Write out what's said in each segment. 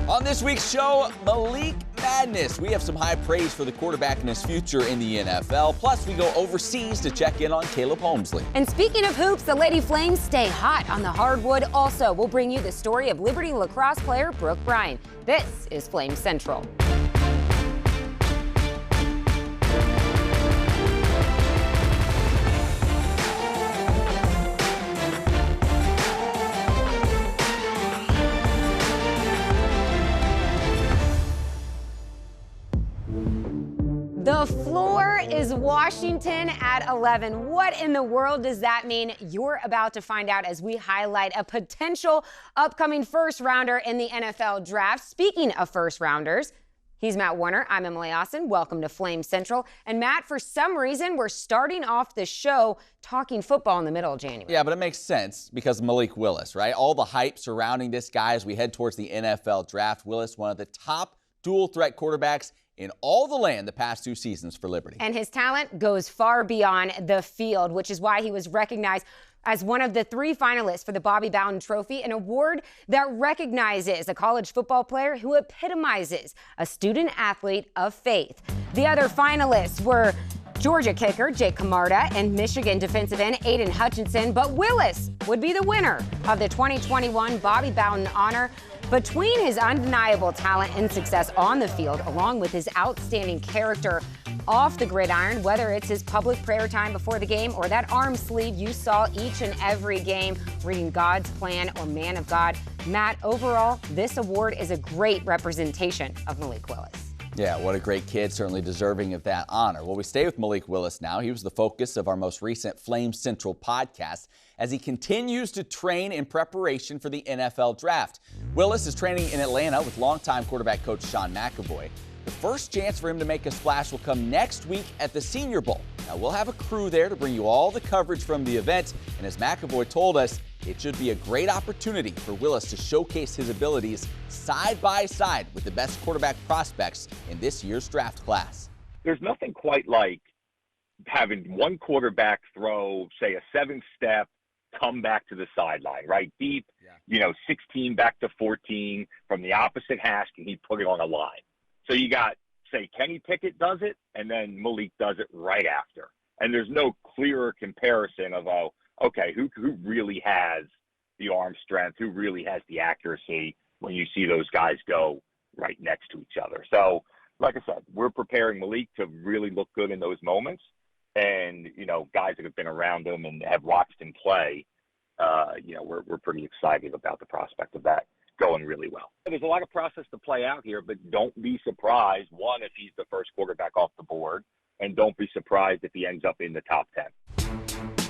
On this week's show, Malik Madness. We have some high praise for the quarterback and his future in the NFL. Plus, we go overseas to check in on Caleb Holmesley. And speaking of hoops, the Lady Flames stay hot on the hardwood. Also, we'll bring you the story of Liberty Lacrosse player Brooke Bryan. This is Flames Central. The floor is Washington at 11. What in the world does that mean? You're about to find out as we highlight a potential upcoming first-rounder in the NFL draft. Speaking of first-rounders, he's Matt Warner. I'm Emily Austin. Welcome to Flame Central. And Matt, for some reason, we're starting off the show talking football in the middle of January. Yeah, but it makes sense because Malik Willis, right? All the hype surrounding this guy as we head towards the NFL draft. Willis, one of the top dual-threat quarterbacks in all the land the past 2 seasons for Liberty. And his talent goes far beyond the field, which is why he was recognized as one of the 3 finalists for the Bobby Bowden Trophy, an award that recognizes a college football player who epitomizes a student athlete of faith. The other finalists were Georgia kicker Jake Camarda and Michigan defensive end Aiden Hutchinson, but Willis would be the winner of the 2021 Bobby Bowden honor. Between his undeniable talent and success on the field, along with his outstanding character off the gridiron, whether it's his public prayer time before the game or that arm sleeve you saw each and every game, reading God's plan or man of God, Matt, overall, this award is a great representation of Malik Willis. Yeah, what a great kid, certainly deserving of that honor. Well, we stay with Malik Willis now. He was the focus of our most recent Flame Central podcast as he continues to train in preparation for the NFL draft. Willis is training in Atlanta with longtime quarterback coach Sean McAvoy. The first chance for him to make a splash will come next week at the Senior Bowl. Now, we'll have a crew there to bring you all the coverage from the event, and as McAvoy told us, it should be a great opportunity for Willis to showcase his abilities side by side with the best quarterback prospects in this year's draft class. There's nothing quite like having one quarterback throw, say, a 7-step, come back to the sideline, right? Deep, 16 back to 14 from the opposite hash, and he put it on a line. So you got, say, Kenny Pickett does it, and then Malik does it right after. And there's no clearer comparison of, okay, who really has the arm strength, who really has the accuracy when you see those guys go right next to each other. So, like I said, we're preparing Malik to really look good in those moments. And, guys that have been around him and have watched him play, we're pretty excited about the prospect of that going really well. There's a lot of process to play out here, but don't be surprised, one, if he's the first quarterback off the board, and don't be surprised if he ends up in the top 10.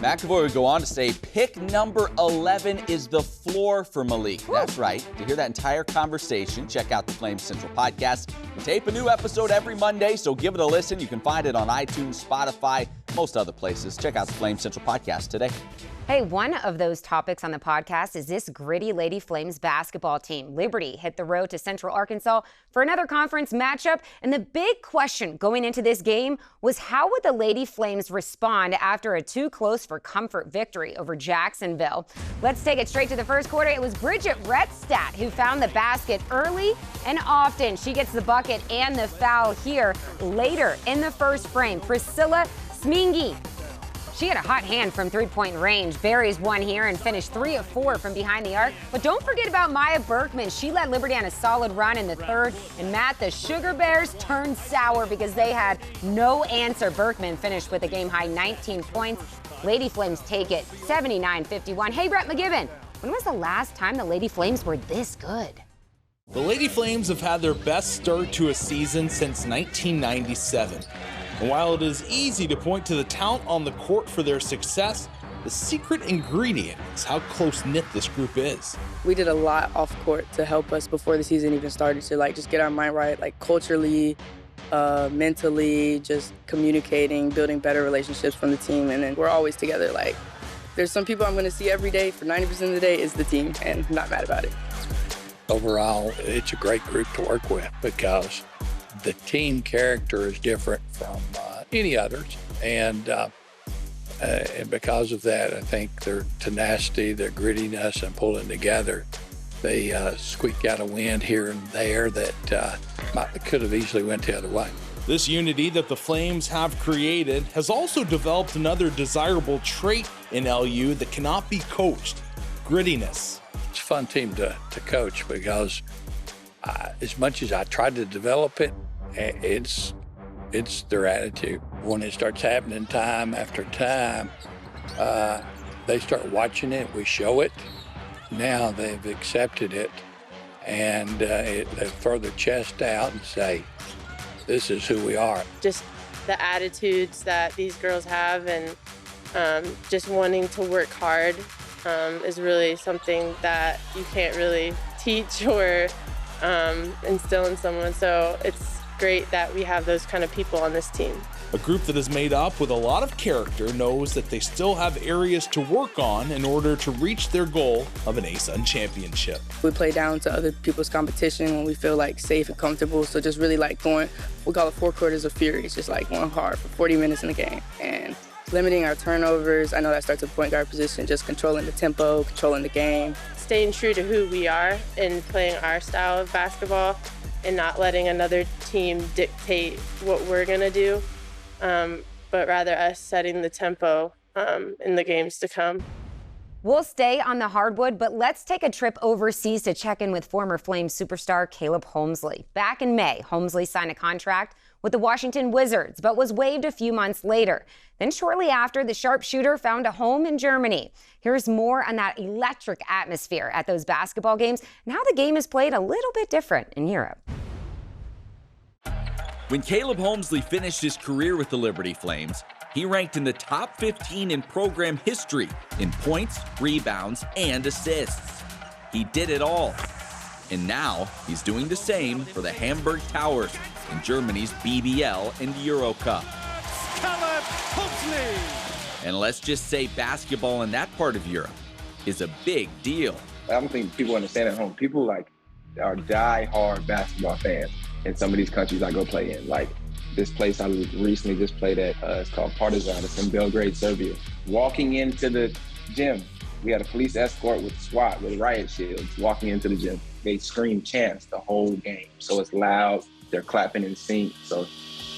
McAvoy would go on to say, pick number 11 is the floor for Malik. That's right. To hear that entire conversation, check out the Flame Central podcast. We tape a new episode every Monday, so give it a listen. You can find it on iTunes, Spotify, most other places. Check out the Flame Central podcast today. Hey, one of those topics on the podcast is this gritty Lady Flames basketball team. Liberty hit the road to Central Arkansas for another conference matchup. And the big question going into this game was, how would the Lady Flames respond after a too-close-for-comfort victory over Jacksonville? Let's take it straight to the first quarter. It was Bridget Rettstadt who found the basket early and often. She gets the bucket and the foul here. Later in the first frame, Priscilla Smingy, she had a hot hand from three-point range. Buries one here and finished 3 of 4 from behind the arc. But don't forget about Maya Berkman. She led Liberty on a solid run in the third. And Matt, the Sugar Bears turned sour because they had no answer. Berkman finished with a game-high 19 points. Lady Flames take it 79-51. Hey, Brett McGibbon, when was the last time the Lady Flames were this good? The Lady Flames have had their best start to a season since 1997. And while it is easy to point to the talent on the court for their success, the secret ingredient is how close-knit this group is. We did a lot off court to help us before the season even started to just get our mind right, culturally, mentally, just communicating, building better relationships from the team. And then we're always together. There's some people I'm going to see every day for 90% of the day is the team, and I'm not mad about it. Overall, it's a great group to work with because the team character is different from any others. And because of that, I think their tenacity, their grittiness, and pulling together They squeaked out a win here and there that could have easily went the other way. This unity that the Flames have created has also developed another desirable trait in LU that cannot be coached: grittiness. It's a fun team to coach because as much as I tried to develop it, it's their attitude. When it starts happening time after time, they start watching it, we show it. Now they've accepted it, and they throw their chest out and say, this is who we are. Just the attitudes that these girls have, and just wanting to work hard is really something that you can't really teach or instill in someone. So it's great that we have those kind of people on this team. A group that is made up with a lot of character knows that they still have areas to work on in order to reach their goal of an ASUN championship. We play down to other people's competition when we feel like safe and comfortable. So just really like going, we call it 4 quarters of fury. It's just like going hard for 40 minutes in the game and limiting our turnovers. I know that starts at the point guard position, just controlling the tempo, controlling the game. Staying true to who we are and playing our style of basketball and not letting another team dictate what we're gonna do. But rather us setting the tempo in the games to come. We'll stay on the hardwood, but let's take a trip overseas to check in with former Flames superstar Caleb Holmesley. Back in May, Holmesley signed a contract with the Washington Wizards, but was waived a few months later. Then shortly after, the sharpshooter found a home in Germany. Here's more on that electric atmosphere at those basketball games and how the game is played a little bit different in Europe. When Caleb Holmesley finished his career with the Liberty Flames, he ranked in the top 15 in program history in points, rebounds, and assists. He did it all. And now he's doing the same for the Hamburg Towers in Germany's BBL and Euro Cup. Caleb Holmesley! And let's just say basketball in that part of Europe is a big deal. I don't think people understand at home. People like are die-hard basketball fans in some of these countries I go play in. Like this place I recently just played at, it's called Partizan. It's in Belgrade, Serbia. Walking into the gym, we had a police escort with SWAT, with riot shields, walking into the gym. They scream chants the whole game. So it's loud, they're clapping in sync. So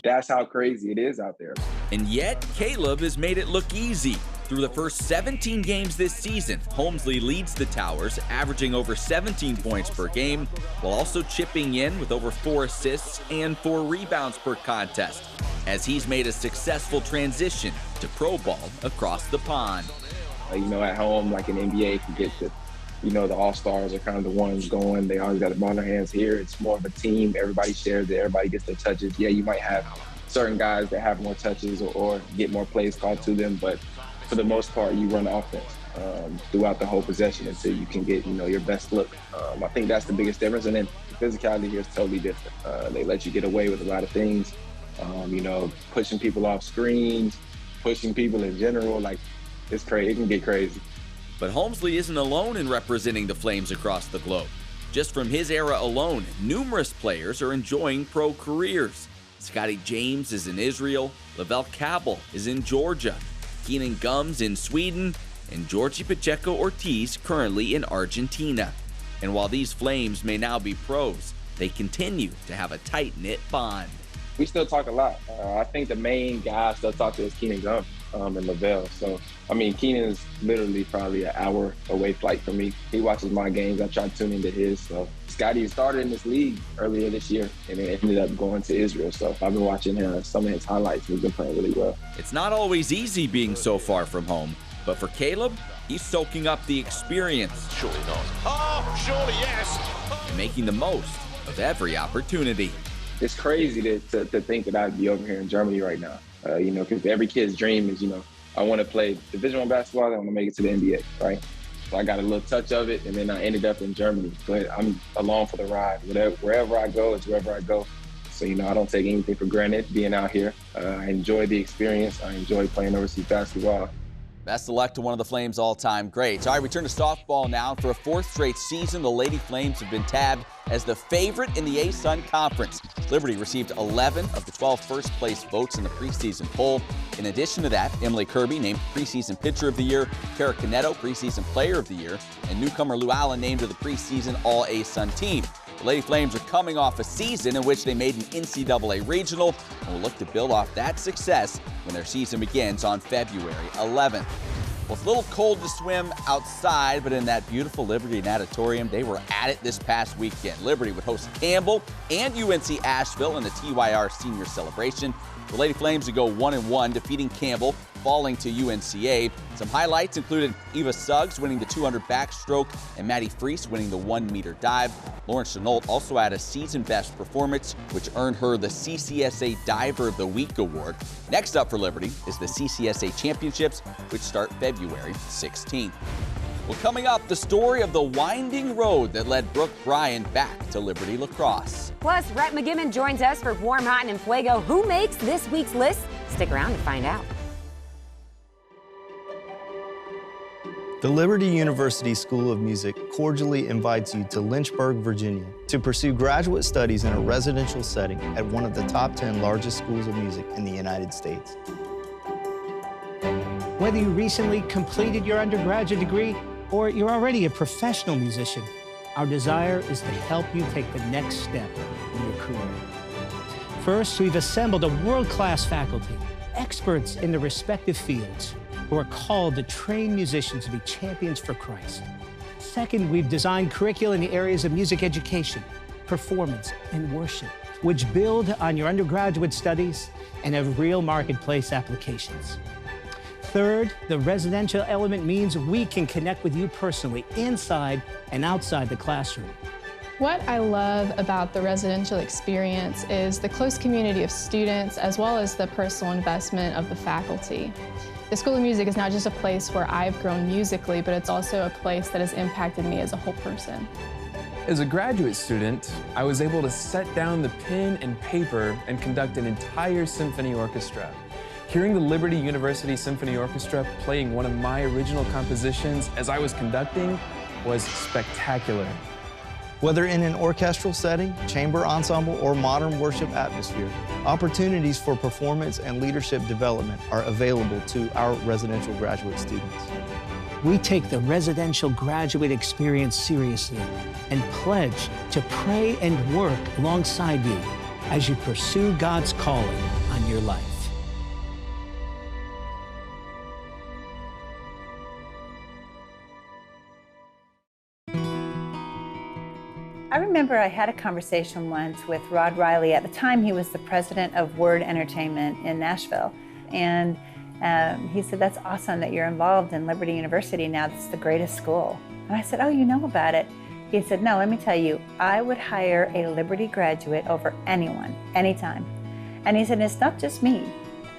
that's how crazy it is out there. And yet, Caleb has made it look easy. Through the first 17 games this season, Holmesley leads the Towers, averaging over 17 points per game, while also chipping in with over 4 assists and 4 rebounds per contest, as he's made a successful transition to pro ball across the pond. You know, at home, like in NBA, you get the, you know, the all-stars are kind of the ones going. They always got the ball in their hands. Here, it's more of a team. Everybody shares it. Everybody gets their touches. Yeah, you might have certain guys that have more touches or get more plays called to them, but for the most part, you run offense throughout the whole possession until you can get, you know, your best look. I think that's the biggest difference. And then the physicality here is totally different. They let you get away with a lot of things, you know, pushing people off screens, pushing people in general. Like, it's crazy. It can get crazy. But Holmesley isn't alone in representing the Flames across the globe. Just from his era alone, numerous players are enjoying pro careers. Scotty James is in Israel, Lavelle Cabell is in Georgia, Keenan Gums in Sweden, and Georgie Pacheco-Ortiz currently in Argentina. And while these Flames may now be pros, they continue to have a tight-knit bond. We still talk a lot. I think the main guy I still talk to is Keenan Gums and Lavelle. So, I mean, Keenan is literally probably an hour away flight from me. He watches my games. I try to tune into his. So, Scotty started in this league earlier this year and it ended up going to Israel. So, I've been watching some of his highlights. He's been playing really well. It's not always easy being so far from home, but for Caleb, he's soaking up the experience. Surely not. Oh, surely yes. And making the most of every opportunity. It's crazy to think that I'd be over here in Germany right now, you know, because every kid's dream is, you know, I want to play Division I basketball, I want to make it to the NBA, right? So I got a little touch of it, and then I ended up in Germany. But I'm along for the ride. Wherever I go, it's wherever I go. So, you know, I don't take anything for granted being out here. I enjoy the experience. I enjoy playing overseas basketball. Best of luck to one of the Flames' all-time greats. All right, we turn to softball now. For a fourth straight season, the Lady Flames have been tabbed as the favorite in the A-Sun Conference. Liberty received 11 of the 12 first-place votes in the preseason poll. In addition to that, Emily Kirby named preseason pitcher of the year, Kara Canetto preseason player of the year, and newcomer Lou Allen named to the preseason All-A-Sun team. The Lady Flames are coming off a season in which they made an NCAA regional and will look to build off that success when their season begins on February 11th. Well, it's a little cold to swim outside, but in that beautiful Liberty Natatorium, they were at it this past weekend. Liberty would host Campbell and UNC Asheville in the TYR Senior Celebration. The Lady Flames would go 1-1, defeating Campbell, falling to UNCA. Some highlights included Eva Suggs winning the 200 backstroke and Maddie Freese winning the 1-meter dive. Lauren Chenault also had a season-best performance, which earned her the CCSA Diver of the Week award. Next up for Liberty is the CCSA Championships, which start February 16th. Well, coming up, the story of the winding road that led Brooke Bryan back to Liberty Lacrosse. Plus, Rhett McGimmon joins us for Warm, Hot, and Fuego. Who makes this week's list? Stick around to find out. The Liberty University School of Music cordially invites you to Lynchburg, Virginia, to pursue graduate studies in a residential setting at one of the top 10 largest schools of music in the United States. Whether you recently completed your undergraduate degree or you're already a professional musician, our desire is to help you take the next step in your career. First, we've assembled a world-class faculty, experts in their respective fields, who are called to train musicians to be champions for Christ. Second, we've designed curricula in the areas of music education, performance, and worship, which build on your undergraduate studies and have real marketplace applications. Third, the residential element means we can connect with you personally, inside and outside the classroom. What I love about the residential experience is the close community of students as well as the personal investment of the faculty. The School of Music is not just a place where I've grown musically, but it's also a place that has impacted me as a whole person. As a graduate student, I was able to set down the pen and paper and conduct an entire symphony orchestra. Hearing the Liberty University Symphony Orchestra playing one of my original compositions as I was conducting was spectacular. Whether in an orchestral setting, chamber ensemble, or modern worship atmosphere, opportunities for performance and leadership development are available to our residential graduate students. We take the residential graduate experience seriously and pledge to pray and work alongside you as you pursue God's calling on your life. I remember I had a conversation once with Rod Riley. At the time, he was the president of Word Entertainment in Nashville. And he said, "That's awesome that you're involved in Liberty University now. It's the greatest school." And I said, "Oh, you know about it?" He said, "No, let me tell you, I would hire a Liberty graduate over anyone, anytime." And he said, "It's not just me.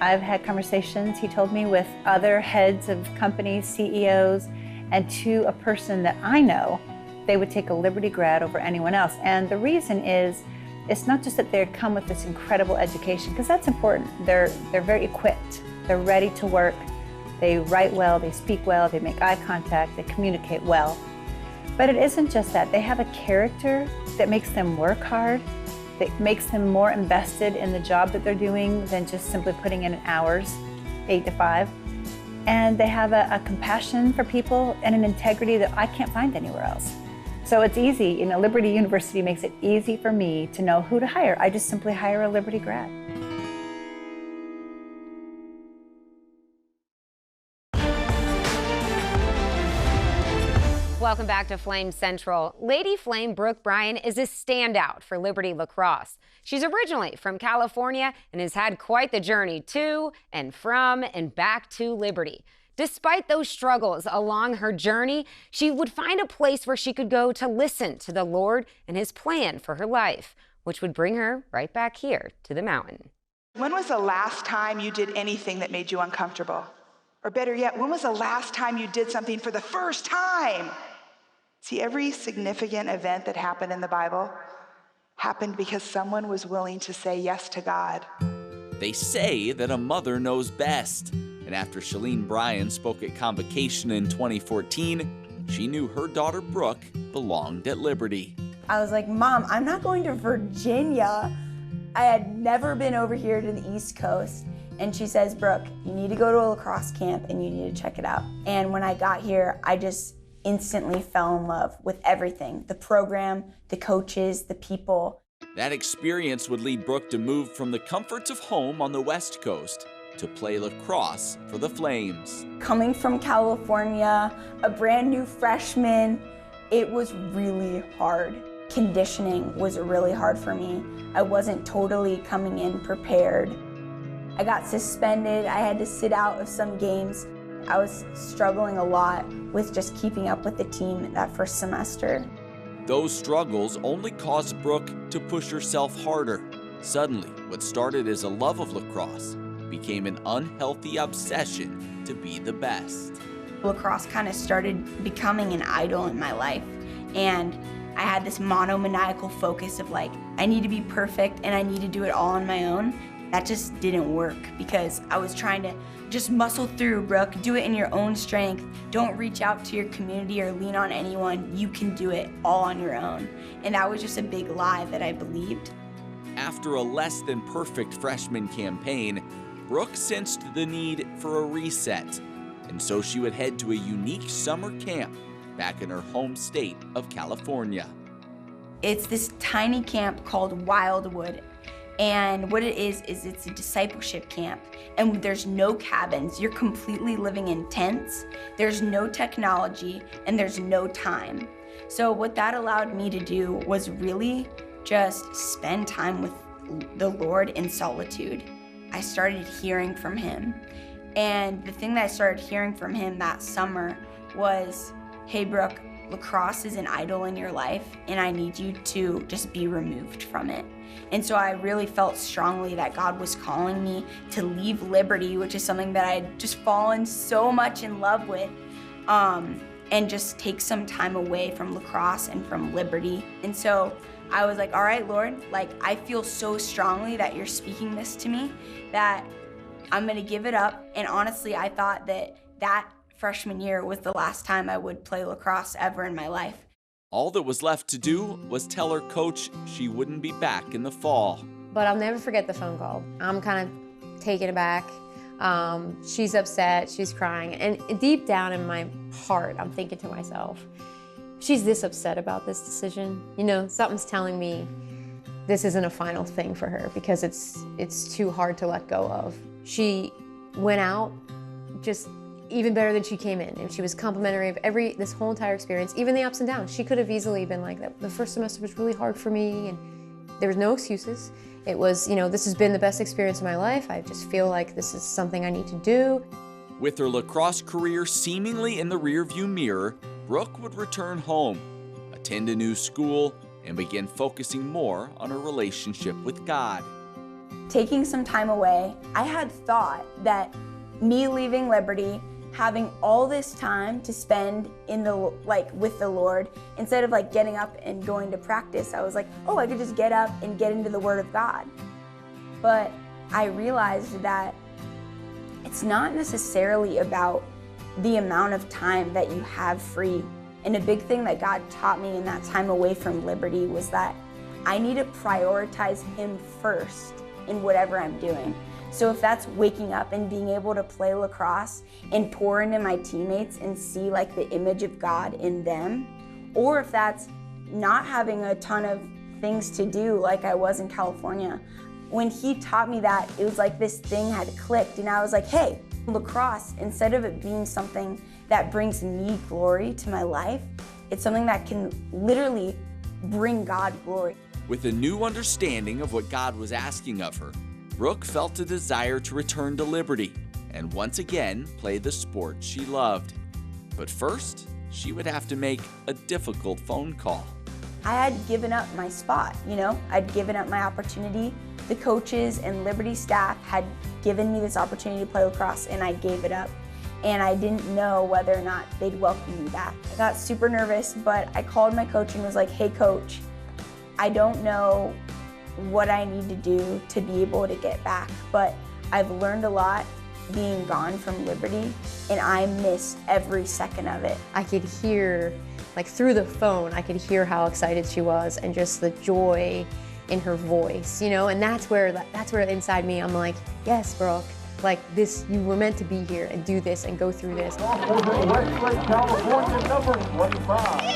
I've had conversations," he told me, "with other heads of companies, CEOs, and to a person that I know, they would take a Liberty grad over anyone else." And the reason is, it's not just that they come with this incredible education, because that's important. They're very equipped. They're ready to work. They write well, they speak well, they make eye contact, they communicate well. But it isn't just that. They have a character that makes them work hard, that makes them more invested in the job that they're doing than just simply putting in hours, 8 to 5. And they have a compassion for people and an integrity that I can't find anywhere else. So it's easy. Liberty University makes it easy for me to know who to hire. I just simply hire a Liberty grad. Welcome back to Flame Central. Lady Flame Brooke Bryan is a standout for Liberty Lacrosse. She's originally from California and has had quite the journey to and from and back to Liberty. Despite those struggles along her journey, she would find a place where she could go to listen to the Lord and his plan for her life, which would bring her right back here to the mountain. When was the last time you did anything that made you uncomfortable? Or better yet, when was the last time you did something for the first time? See, every significant event that happened in the Bible happened because someone was willing to say yes to God. They say that a mother knows best. And after Shalene Bryan spoke at Convocation in 2014, she knew her daughter Brooke belonged at Liberty. I was like, Mom, I'm not going to Virginia. I had never been over here to the East Coast. And she says, Brooke, you need to go to a lacrosse camp and you need to check it out. And when I got here, I just instantly fell in love with everything. The program, the coaches, the people. That experience would lead Brooke to move from the comforts of home on the West Coast to play lacrosse for the Flames. Coming from California, a brand new freshman, it was really hard. Conditioning was really hard for me. I wasn't totally coming in prepared. I got suspended. I had to sit out of some games. I was struggling a lot with just keeping up with the team that first semester. Those struggles only caused Brooke to push herself harder. Suddenly, what started as a love of lacrosse became an unhealthy obsession to be the best. Lacrosse kind of started becoming an idol in my life, and I had this monomaniacal focus of like, I need to be perfect and I need to do it all on my own. That just didn't work because I was trying to just muscle through, Brooke. Do it in your own strength. Don't reach out to your community or lean on anyone. You can do it all on your own. And that was just a big lie that I believed. After a less than perfect freshman campaign, Brooke sensed the need for a reset. And so she would head to a unique summer camp back in her home state of California. It's this tiny camp called Wildwood. And what it is it's a discipleship camp. And there's no cabins. You're completely living in tents. There's no technology and there's no time. So what that allowed me to do was really just spend time with the Lord in solitude. I started hearing from him. And the thing that I started hearing from him that summer was, hey, Brooke, lacrosse is an idol in your life, and I need you to just be removed from it. And so I really felt strongly that God was calling me to leave Liberty, which is something that I'd just fallen so much in love with, and just take some time away from lacrosse and from Liberty. And so I was like, all right, Lord, like I feel so strongly that you're speaking this to me that I'm gonna give it up. And honestly, I thought that freshman year was the last time I would play lacrosse ever in my life. All that was left to do was tell her coach she wouldn't be back in the fall. But I'll never forget the phone call. I'm kind of taken aback. She's upset, she's crying. And deep down in my heart, I'm thinking to myself, she's this upset about this decision. You know, something's telling me this isn't a final thing for her because it's too hard to let go of. She went out just even better than she came in, and she was complimentary of this whole entire experience, even the ups and downs. She could have easily been like, the first semester was really hard for me, and there was no excuses. It was, you know, this has been the best experience of my life. I just feel like this is something I need to do. With her lacrosse career seemingly in the rearview mirror, Brooke would return home, attend a new school, and begin focusing more on her relationship with God. Taking some time away, I had thought that me leaving Liberty, having all this time to spend with the Lord, instead of getting up and going to practice, I was like, oh, I could just get up and get into the Word of God. But I realized that it's not necessarily about the amount of time that you have free. And a big thing that God taught me in that time away from Liberty was that I need to prioritize Him first in whatever I'm doing. So if that's waking up and being able to play lacrosse and pour into my teammates and see the image of God in them, or if that's not having a ton of things to do like I was in California. When he taught me that, it was like this thing had clicked, and I was like, hey, lacrosse, instead of it being something that brings me glory to my life, it's something that can literally bring God glory. With a new understanding of what God was asking of her, Brooke felt a desire to return to Liberty and once again play the sport she loved. But first, she would have to make a difficult phone call. I had given up my spot, I'd given up my opportunity. The coaches and Liberty staff had given me this opportunity to play lacrosse, and I gave it up. And I didn't know whether or not they'd welcome me back. I got super nervous, but I called my coach and was like, hey coach, I don't know what I need to do to be able to get back, but I've learned a lot, being gone from Liberty, and I miss every second of it. I could hear, like through the phone, I could hear how excited she was and just the joy in her voice, you know, and that's where inside me, I'm like, yes, Brooke, like this, you were meant to be here and do this and go through this. Westlake, California, number 25.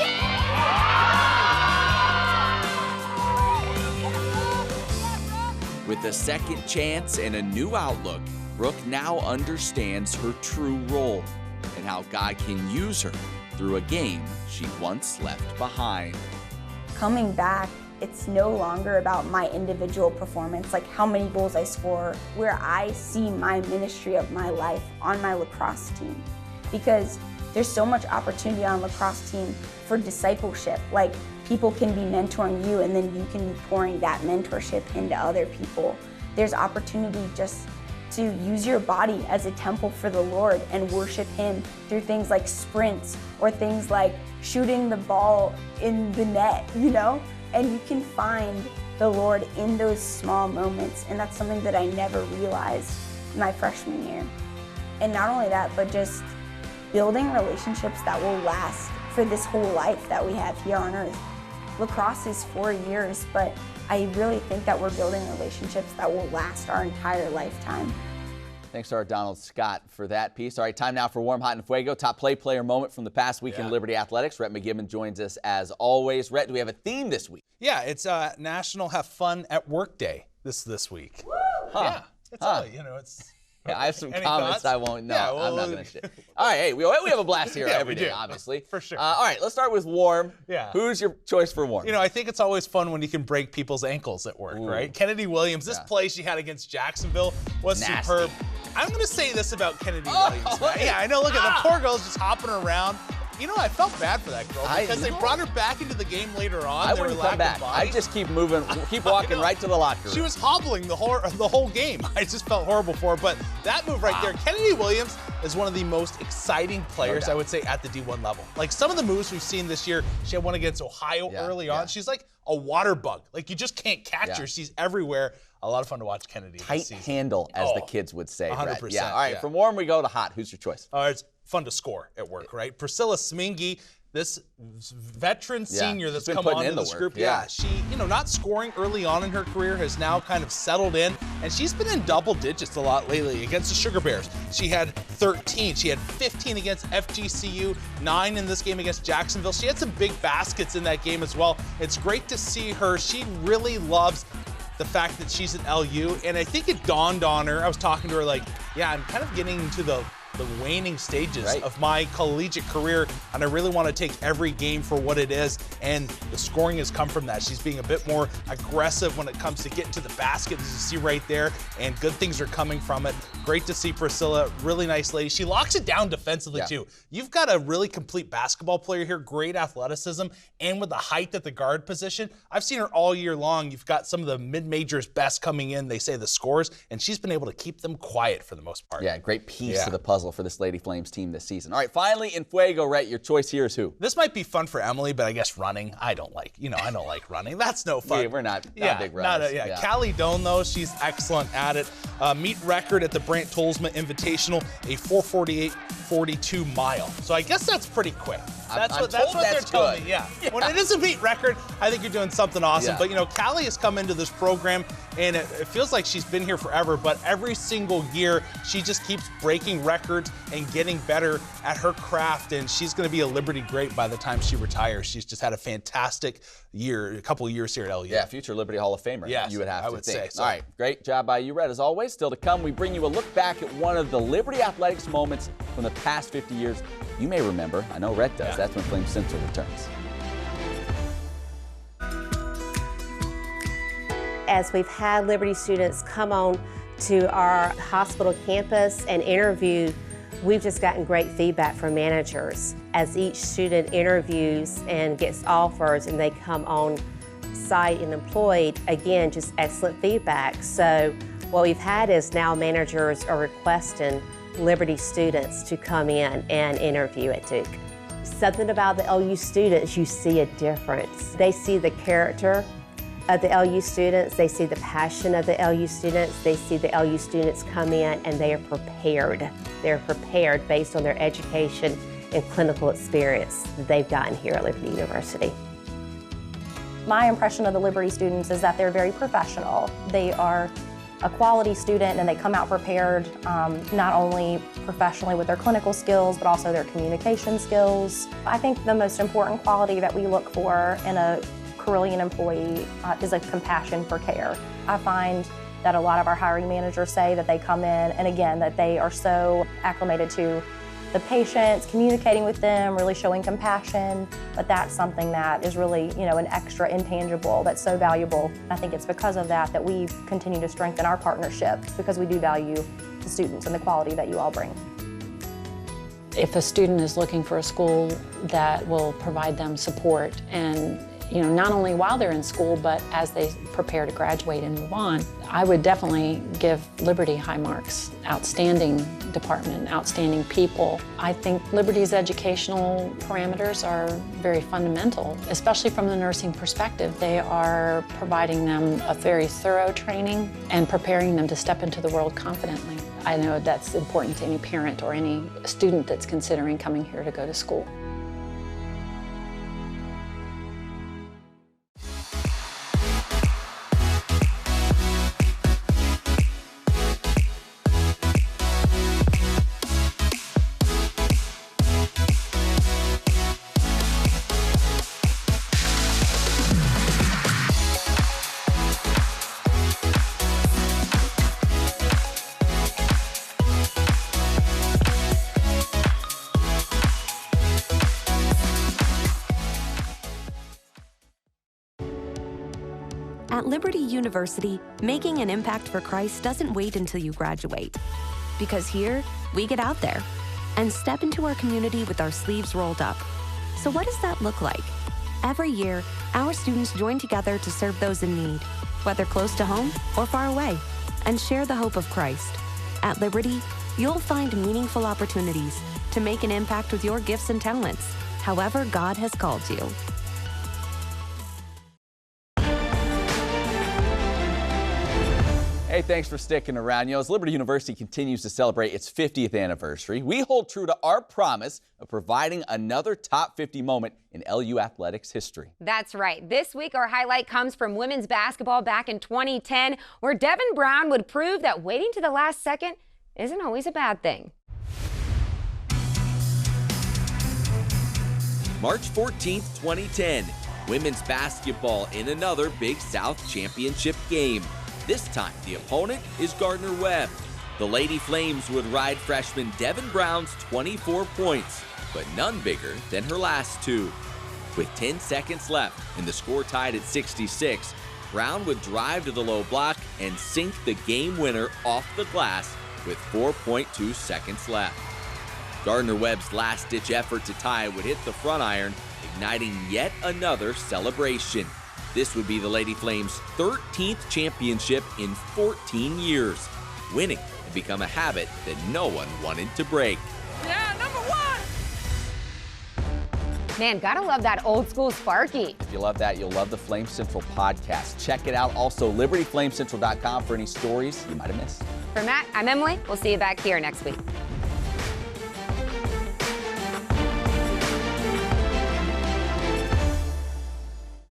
With a second chance and a new outlook, Brooke now understands her true role and how God can use her through a game she once left behind. Coming back, it's no longer about my individual performance, like how many goals I score, where I see my ministry of my life on my lacrosse team. Because there's so much opportunity on lacrosse team for discipleship. Like, people can be mentoring you, and then you can be pouring that mentorship into other people. There's opportunity just to use your body as a temple for the Lord and worship Him through things like sprints or things like shooting the ball in the net, you know? And you can find the Lord in those small moments, and that's something that I never realized my freshman year. And not only that, but just building relationships that will last for this whole life that we have here on earth. Lacrosse is 4 years, but I really think that we're building relationships that will last our entire lifetime. Thanks to our Donald Scott for that piece. All right, time now for Warm, Hot, and Fuego. Top player moment from the past week in Liberty Athletics. Rhett McGibbon joins us as always. Rhett, do we have a theme this week? Yeah, it's National Have Fun at Work Day this week. Woo! Huh. Yeah, it's all, you know, it's... Yeah, I have some Any comments thoughts? I won't. No, Yeah, well, I'm not going to share. All right, hey, we have a blast here Yeah, every we day, do. obviously. For sure. All right, let's start with Warm. Yeah. Who's your choice for Warm? You know, I think it's always fun when you can break people's ankles at work, right? Kennedy Williams, this play she had against Jacksonville was Nasty. superb. I'm going to say this about Kennedy Williams. Yeah, I know, look at the poor girl's just hopping around. You know, I felt bad for that girl because they brought her back into the game later on. I wouldn't come back. I just keep moving, keep walking right to the locker room. She was hobbling the whole game. I just felt horrible for her. But that move right there, Kennedy Williams is one of the most exciting players, I would say, at the D1 level. Like some of the moves we've seen this year, she had one against Ohio early on. She's like a water bug. Like you just can't catch her. She's everywhere. A lot of fun to watch Kennedy this season. Tight handle, as the kids would say. 100%. Rhett. Yeah. All right, from Warm we go to Hot. Who's your choice? It's fun to score at work, right? Priscilla Smingy, this veteran senior that's come on to this group. Yeah, she, you know, not scoring early on in her career, has now kind of settled in, and she's been in double digits a lot lately against the Sugar Bears. She had 13, she had 15 against FGCU, 9 in this game against Jacksonville. She had some big baskets in that game as well. It's great to see her. She really loves the fact that she's at LU, and I think it dawned on her. I was talking to her like, yeah, I'm kind of getting into the waning stages of my collegiate career, and I really want to take every game for what it is, and the scoring has come from that. She's being a bit more aggressive when it comes to getting to the basket, as you see right there, and good things are coming from it. Great to see Priscilla, really nice lady. She locks it down defensively too. You've got a really complete basketball player here, great athleticism, and with the height at the guard position. I've seen her all year long. You've got some of the mid-majors best coming in, they say the scores, and she's been able to keep them quiet for the most part. Yeah, great piece of the puzzle for this Lady Flames team this season. All right, finally, in Fuego, Rhett, your choice here is who? This might be fun for Emily, but I guess running, I don't like running. That's no fun. Yeah, we're not big runners. Callie Doan, though, she's excellent at it. Meet record at the Brant Tolsma Invitational, a 4:48.42 mile. So I guess that's pretty quick. That's what they're telling me. Yeah. When it is a meet record, I think you're doing something awesome. But, you know, Callie has come into this program, and it feels like she's been here forever, but every single year, she just keeps breaking records and getting better at her craft, and she's going to be a Liberty great by the time she retires. She's just had a fantastic year, a couple of years here at LU. Yeah, future Liberty Hall of Famer. Yes, you would have I to would think. say so. All right, great job by you, Rhett. As always, still to come, we bring you a look back at one of the Liberty Athletics moments from the past 50 years. You may remember, I know Rhett does, that's when Flames Central returns. As we've had Liberty students come on to our hospital campus and interview, we've just gotten great feedback from managers. As each student interviews and gets offers and they come on site and employed, again, just excellent feedback. So what we've had is now managers are requesting Liberty students to come in and interview at Duke. Something about the LU students, you see a difference. They see the character of the LU students. They see the passion of the LU students. They see the LU students come in and they are prepared. They're prepared based on their education and clinical experience that they've gotten here at Liberty University. My impression of the Liberty students is that they're very professional. They are a quality student and they come out prepared not only professionally with their clinical skills, but also their communication skills. I think the most important quality that we look for in a Carillion employee is a compassion for care. I find that a lot of our hiring managers say that they come in and again, that they are so acclimated to the patients, communicating with them, really showing compassion, but that's something that is really, an extra intangible that's so valuable. I think it's because of that that we continue to strengthen our partnership because we do value the students and the quality that you all bring. If a student is looking for a school that will provide them support and not only while they're in school, but as they prepare to graduate and move on, I would definitely give Liberty high marks. Outstanding department, outstanding people. I think Liberty's educational parameters are very fundamental, especially from the nursing perspective. They are providing them a very thorough training and preparing them to step into the world confidently. I know that's important to any parent or any student that's considering coming here to go to school. At Liberty University, making an impact for Christ doesn't wait until you graduate. Because here, we get out there and step into our community with our sleeves rolled up. So what does that look like? Every year, our students join together to serve those in need, whether close to home or far away, and share the hope of Christ. At Liberty, you'll find meaningful opportunities to make an impact with your gifts and talents, however God has called you. Hey, thanks for sticking around. As Liberty University continues to celebrate its 50th anniversary, we hold true to our promise of providing another top 50 moment in LU athletics history. That's right. This week, our highlight comes from women's basketball back in 2010, where Devin Brown would prove that waiting to the last second isn't always a bad thing. March 14th, 2010, women's basketball in another Big South championship game. This time, the opponent is Gardner-Webb. The Lady Flames would ride freshman Devin Brown's 24 points, but none bigger than her last two. With 10 seconds left and the score tied at 66, Brown would drive to the low block and sink the game winner off the glass with 4.2 seconds left. Gardner-Webb's last-ditch effort to tie would hit the front iron, igniting yet another celebration. This would be the Lady Flames' 13th championship in 14 years. Winning had become a habit that no one wanted to break. Yeah, number one! Man, gotta love that old school Sparky. If you love that, you'll love the Flame Central podcast. Check it out. Also, libertyflamecentral.com for any stories you might have missed. For Matt, I'm Emily. We'll see you back here next week.